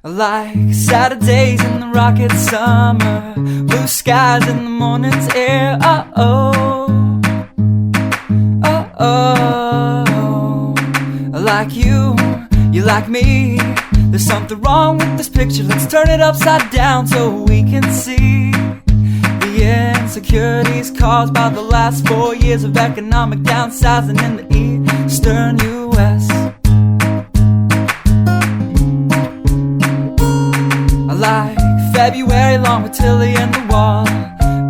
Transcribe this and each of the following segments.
Like Saturdays in the rocket summer, blue skies in the morning's air. Oh, like you like me. There's something wrong with this picture. Let's turn it upside down so we can see the insecurities caused by the last 4 years of economic downsizing in the eastern U.S. I like February long with Tilly and the wall,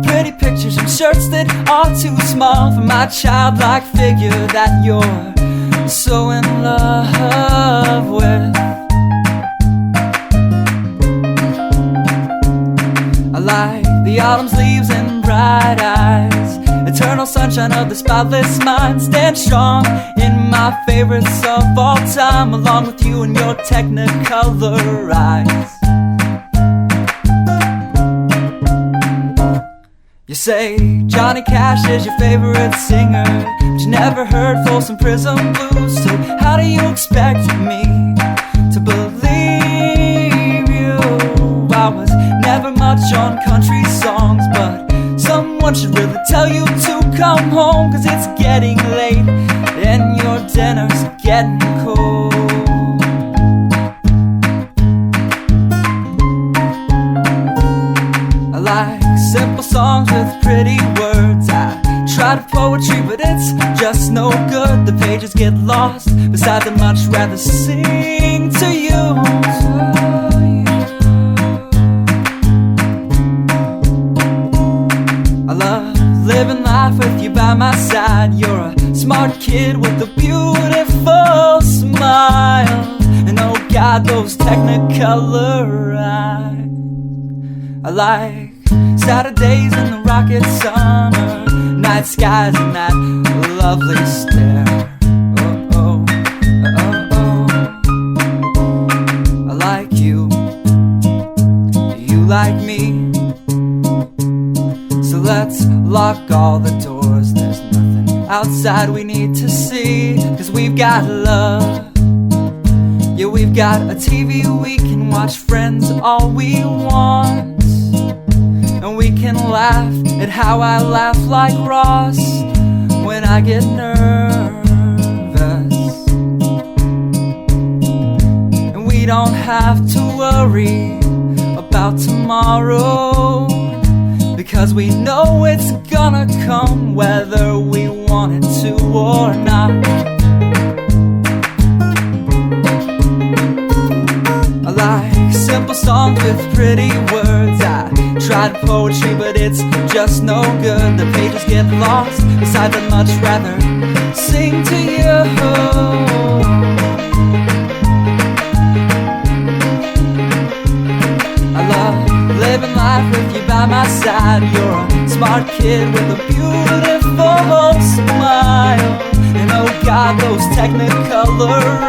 pretty pictures and shirts that are too small for my childlike figure that you're so in love with. I like the autumn's leaves and bright eyes, eternal sunshine of the spotless mind. Stand strong in my favorites of all time, along with you and your technicolor eyes. You say Johnny Cash is your favorite singer, but you never heard Folsom Prison Blues. So how do you expect me to believe you? I was never much on country songs, but someone should really tell you to come home, 'cause it's getting late and your dinner's getting cold. I like simple songs with pretty words. I tried poetry, but it's just no good. The pages get lost. Besides, I'd much rather sing to you. I love living life with you by my side. You're a smart kid with a beautiful smile, and oh God, those technicolor eyes. I like Saturdays in the rocket summer, night skies and that lovely stare. I like you, you like me. So let's lock all the doors, there's nothing outside we need to see, 'cause we've got love. Yeah, we've got a TV we can watch, Friends all we want. And we can laugh at how I laugh like Ross when I get nervous. And we don't have to worry about tomorrow, because we know it's gonna come whether we want it to or not. I like simple songs with pretty words. I tried poetry, but it's just no good. The pages get lost. Besides, I'd much rather sing to you. I love living life with you by my side. You're a smart kid with a beautiful smile, and oh God, those technicolor